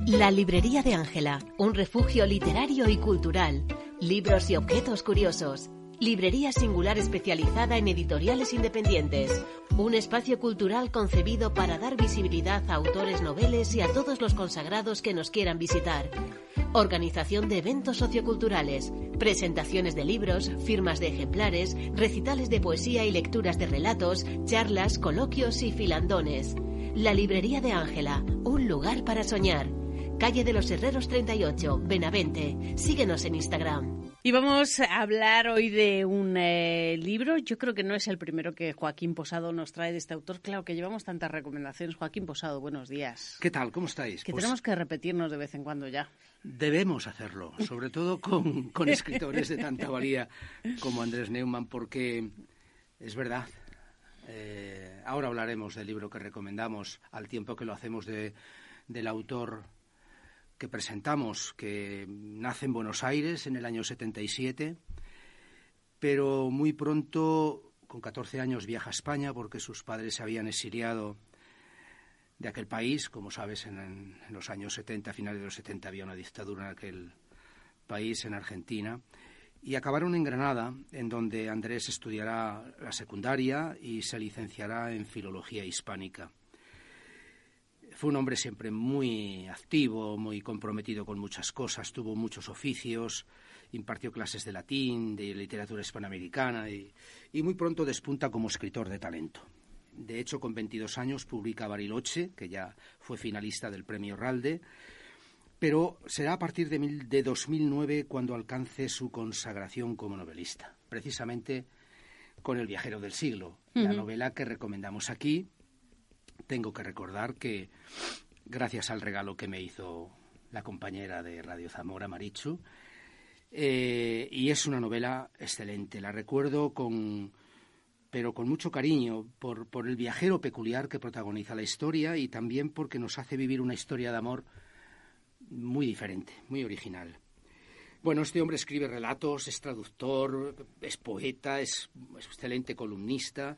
La librería de Ángela, un refugio literario y cultural. Libros y objetos curiosos. Librería singular especializada en editoriales independientes. Un espacio cultural concebido para dar visibilidad a autores noveles y a todos los consagrados que nos quieran visitar. Organización de eventos socioculturales, presentaciones de libros, firmas de ejemplares, recitales de poesía y lecturas de relatos, charlas, coloquios y filandones. La librería de Ángela, un lugar para soñar. Calle de los Herreros 38, Benavente. Síguenos en Instagram. Y vamos a hablar hoy de un libro. Yo creo que no es el primero que Joaquín Posado nos trae de este autor. Claro que llevamos tantas recomendaciones. Joaquín Posado, buenos días. ¿Qué tal? ¿Cómo estáis? Que tenemos que repetirnos de vez en cuando ya. Debemos hacerlo, sobre todo con escritores de tanta valía como Andrés Neumann, porque es verdad. Ahora hablaremos del libro que recomendamos, al tiempo que lo hacemos del autor que presentamos, que nace en Buenos Aires en el año 77, pero muy pronto, con 14 años, viaja a España porque sus padres se habían exiliado de aquel país. Como sabes, en los años 70, finales de los 70, había una dictadura en aquel país, en Argentina, y acabaron en Granada, en donde Andrés estudiará la secundaria y se licenciará en Filología Hispánica. Fue un hombre siempre muy activo, muy comprometido con muchas cosas, tuvo muchos oficios, impartió clases de latín, de literatura hispanoamericana y muy pronto despunta como escritor de talento. De hecho, con 22 años publica Bariloche, que ya fue finalista del Premio Ralde, pero será a partir de 2009 cuando alcance su consagración como novelista, precisamente con El viajero del siglo, la novela que recomendamos aquí. Tengo que recordar que, gracias al regalo que me hizo la compañera de Radio Zamora, Marichu, y es una novela excelente. La recuerdo pero con mucho cariño por el viajero peculiar que protagoniza la historia y también porque nos hace vivir una historia de amor muy diferente, muy original. Bueno, este hombre escribe relatos, es traductor, es poeta, es excelente columnista.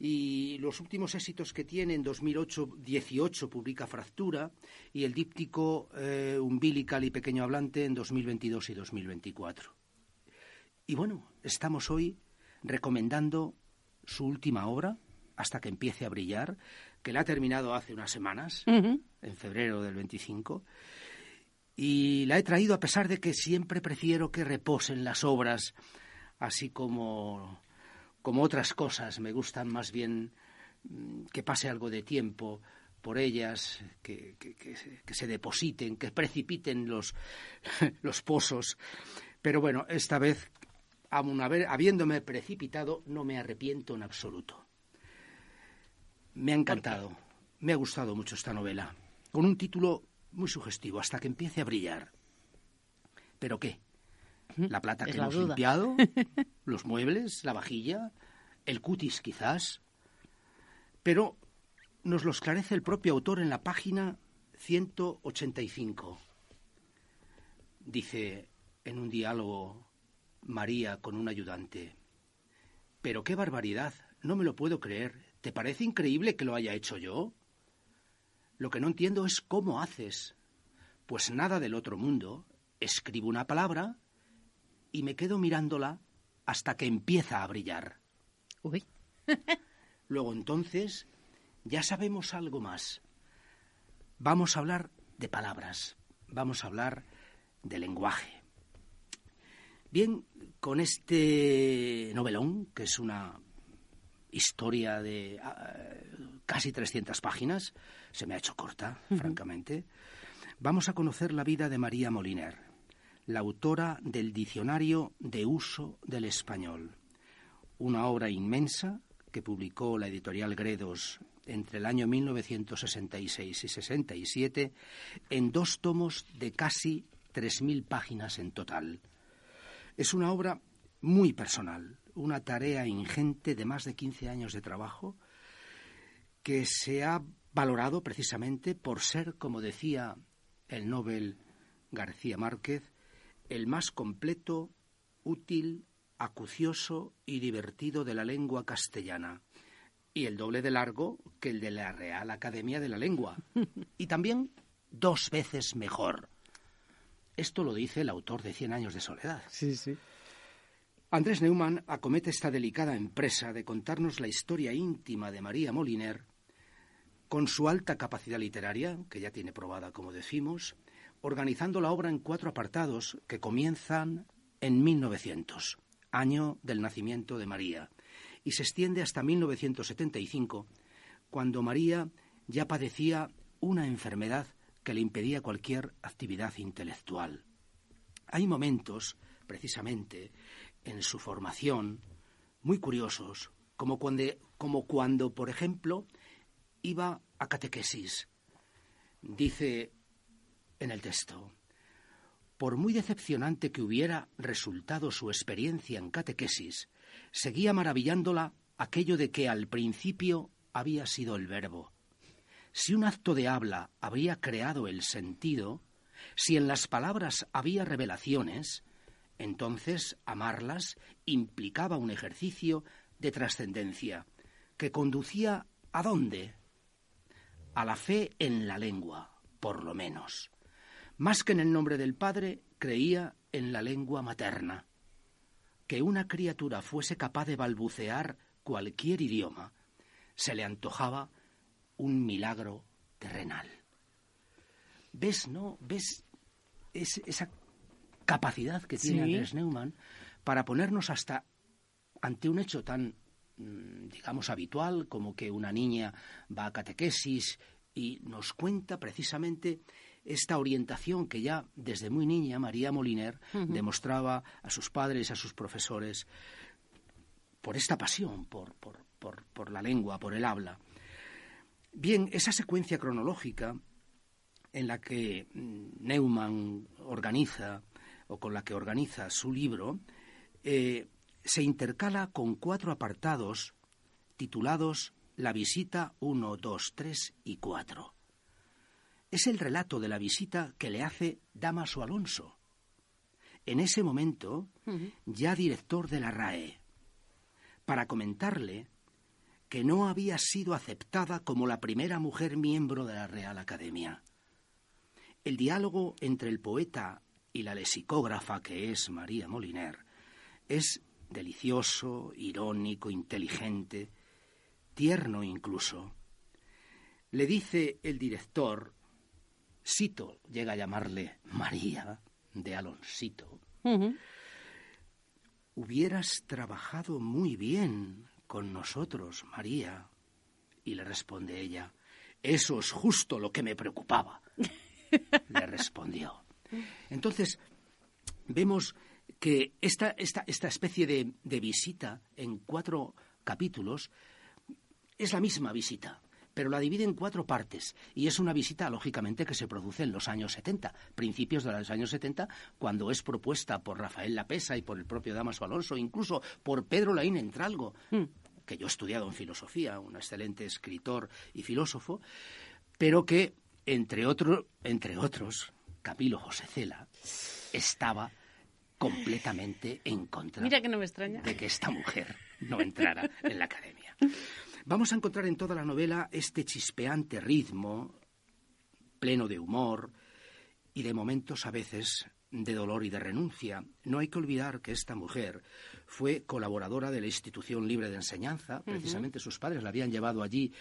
Y los últimos éxitos que tiene, en 2018 publica Fractura y el díptico Umbilical y Pequeño Hablante en 2022 y 2024. Y bueno, estamos hoy recomendando su última obra, Hasta que empiece a brillar, que la ha terminado hace unas semanas, en febrero del 25, y la he traído a pesar de que siempre prefiero que reposen las obras, así como otras cosas. Me gustan más bien que pase algo de tiempo por ellas, que se depositen, que precipiten los pozos. Pero bueno, esta vez, habiéndome precipitado, no me arrepiento en absoluto. Me ha encantado, me ha gustado mucho esta novela, con un título muy sugestivo, Hasta que empiece a brillar. ¿Pero qué? La plata que hemos limpiado, los muebles, la vajilla, el cutis quizás. Pero nos lo esclarece el propio autor en la página 185. Dice en un diálogo María con un ayudante: «Pero qué barbaridad, no me lo puedo creer. ¿Te parece increíble que lo haya hecho yo? Lo que no entiendo es cómo haces. Pues nada del otro mundo. Escribo una palabra y me quedo mirándola hasta que empieza a brillar». Uy. Luego entonces ya sabemos algo más. Vamos a hablar de palabras, vamos a hablar de lenguaje. Bien, con este novelón, que es una historia de casi 300 páginas, se me ha hecho corta, francamente, vamos a conocer la vida de María Moliner, la autora del Diccionario de Uso del Español, una obra inmensa que publicó la editorial Gredos entre el año 1966 y 67 en 2 tomos de casi 3.000 páginas en total. Es una obra muy personal, una tarea ingente de más de 15 años de trabajo que se ha valorado precisamente por ser, como decía el Nobel García Márquez, el más completo, útil, acucioso y divertido de la lengua castellana, y el doble de largo que el de la Real Academia de la Lengua. Y también 2 veces mejor. Esto lo dice el autor de 100 años de soledad. Sí, sí. Andrés Neumann acomete esta delicada empresa de contarnos la historia íntima de María Moliner con su alta capacidad literaria, que ya tiene probada, como decimos, organizando la obra en 4 apartados que comienzan en 1900, año del nacimiento de María, y se extiende hasta 1975, cuando María ya padecía una enfermedad que le impedía cualquier actividad intelectual. Hay momentos, precisamente, en su formación, muy curiosos, como cuando, por ejemplo, iba a catequesis. Dice en el texto: por muy decepcionante que hubiera resultado su experiencia en catequesis, seguía maravillándola aquello de que al principio había sido el verbo. Si un acto de habla había creado el sentido, si en las palabras había revelaciones, entonces amarlas implicaba un ejercicio de trascendencia que conducía ¿a dónde? A la fe en la lengua, por lo menos. Más que en el nombre del Padre, creía en la lengua materna. Que una criatura fuese capaz de balbucear cualquier idioma se le antojaba un milagro terrenal. ¿Ves, no? ¿Ves esa capacidad que tiene Andrés Neumann para ponernos hasta ante un hecho tan, digamos, habitual como que una niña va a catequesis y nos cuenta precisamente esta orientación que ya desde muy niña María Moliner demostraba a sus padres, a sus profesores, por esta pasión, por la lengua, por el habla. Bien, esa secuencia cronológica en la que Neumann organiza, o con la que organiza su libro, se intercala con 4 apartados titulados La visita 1, 2, 3 y 4. Es el relato de la visita que le hace Dámaso Alonso, en ese momento ya director de la RAE, para comentarle que no había sido aceptada como la primera mujer miembro de la Real Academia. El diálogo entre el poeta y la lexicógrafa que es María Moliner es delicioso, irónico, inteligente, tierno incluso. Le dice el director, Sito llega a llamarle María de Alonsito, hubieras trabajado muy bien con nosotros, María. Y le responde ella, eso es justo lo que me preocupaba. Le respondió. Entonces, vemos que esta especie de visita en 4 capítulos es la misma visita, pero la divide en 4 partes, y es una visita, lógicamente, que se produce en los años 70, principios de los años 70, cuando es propuesta por Rafael Lapesa y por el propio Dámaso Alonso, incluso por Pedro Laín Entralgo, que yo he estudiado en filosofía, un excelente escritor y filósofo, pero que, entre otros, Camilo José Cela, estaba completamente en contra. Mira que no me extraña. De que esta mujer no entrara en la academia. Vamos a encontrar en toda la novela este chispeante ritmo, pleno de humor y de momentos a veces de dolor y de renuncia. No hay que olvidar que esta mujer fue colaboradora de la Institución Libre de Enseñanza. Precisamente sus padres la habían llevado allí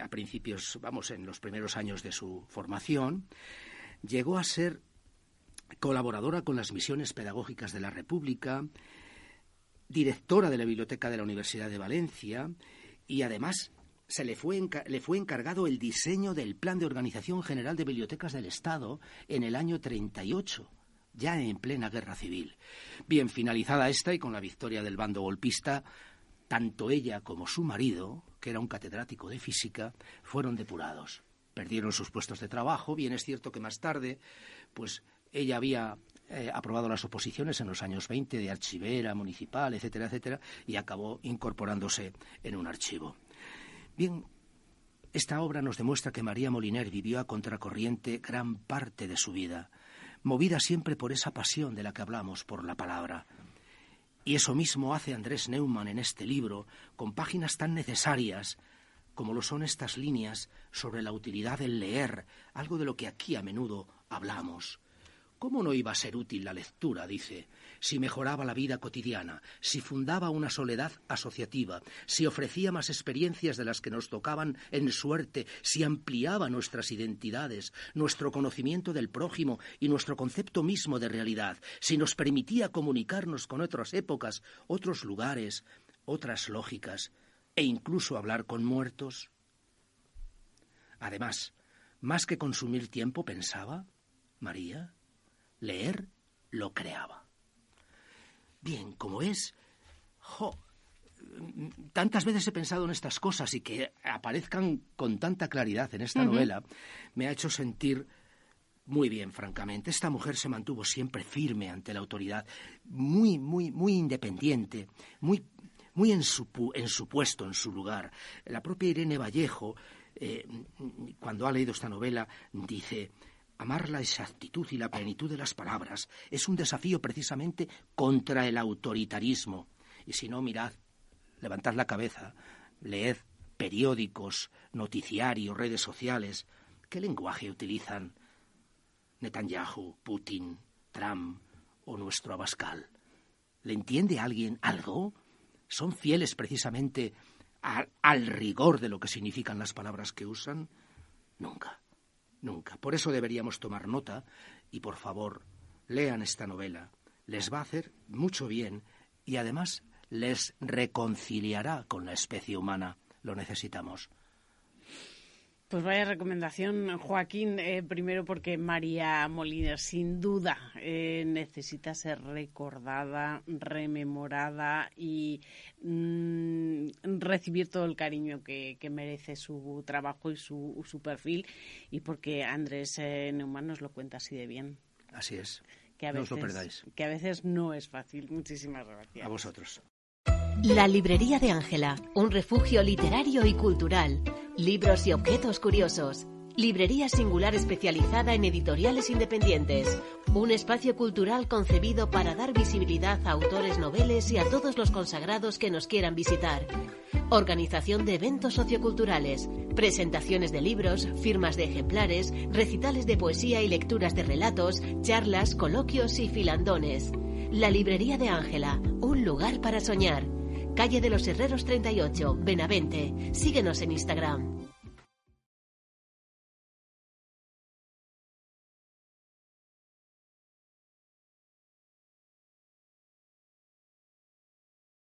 a principios, en los primeros años de su formación. Llegó a ser colaboradora con las misiones pedagógicas de la República, directora de la Biblioteca de la Universidad de Valencia, y además le fue encargado el diseño del Plan de Organización General de Bibliotecas del Estado en el año 38, ya en plena guerra civil. Bien, finalizada esta y con la victoria del bando golpista, tanto ella como su marido, que era un catedrático de física, fueron depurados. Perdieron sus puestos de trabajo. Bien, es cierto que más tarde, pues ella había aprobado las oposiciones en los años 20 de archivera municipal, etcétera, etcétera, y acabó incorporándose en un archivo. Bien, esta obra nos demuestra que María Moliner vivió a contracorriente gran parte de su vida, movida siempre por esa pasión de la que hablamos, por la palabra. Y eso mismo hace Andrés Neumann en este libro, con páginas tan necesarias como lo son estas líneas sobre la utilidad del leer, algo de lo que aquí a menudo hablamos. ¿Cómo no iba a ser útil la lectura, dice, si mejoraba la vida cotidiana, si fundaba una soledad asociativa, si ofrecía más experiencias de las que nos tocaban en suerte, si ampliaba nuestras identidades, nuestro conocimiento del prójimo y nuestro concepto mismo de realidad, si nos permitía comunicarnos con otras épocas, otros lugares, otras lógicas, e incluso hablar con muertos? Además, más que consumir tiempo, pensaba María, leer lo creaba. Bien, como es, tantas veces he pensado en estas cosas y que aparezcan con tanta claridad en esta novela, me ha hecho sentir muy bien, francamente. Esta mujer se mantuvo siempre firme ante la autoridad, muy independiente, muy en su puesto, en su lugar. La propia Irene Vallejo, cuando ha leído esta novela, dice: amar la exactitud y la plenitud de las palabras es un desafío precisamente contra el autoritarismo. Y si no, mirad, levantad la cabeza, leed periódicos, noticiarios, redes sociales. ¿Qué lenguaje utilizan Netanyahu, Putin, Trump o nuestro Abascal? ¿Le entiende alguien algo? ¿Son fieles precisamente al rigor de lo que significan las palabras que usan? Nunca. Nunca. Por eso deberíamos tomar nota y, por favor, lean esta novela. Les va a hacer mucho bien y, además, les reconciliará con la especie humana. Lo necesitamos. Pues vaya recomendación, Joaquín. Primero porque María Moliner, sin duda, necesita ser recordada, rememorada y recibir todo el cariño que merece su trabajo y su perfil. Y porque Andrés Neumann nos lo cuenta así de bien. Así es. Que a veces, no os lo perdáis. Que a veces no es fácil. Muchísimas gracias. A vosotros. La librería de Ángela, un refugio literario y cultural. Libros y objetos curiosos. Librería singular especializada en editoriales independientes. Un espacio cultural concebido para dar visibilidad a autores noveles y a todos los consagrados que nos quieran visitar. Organización de eventos socioculturales, presentaciones de libros, firmas de ejemplares, recitales de poesía y lecturas de relatos, charlas, coloquios y filandones. La librería de Ángela, un lugar para soñar. Calle de los Herreros 38, Benavente. Síguenos en Instagram.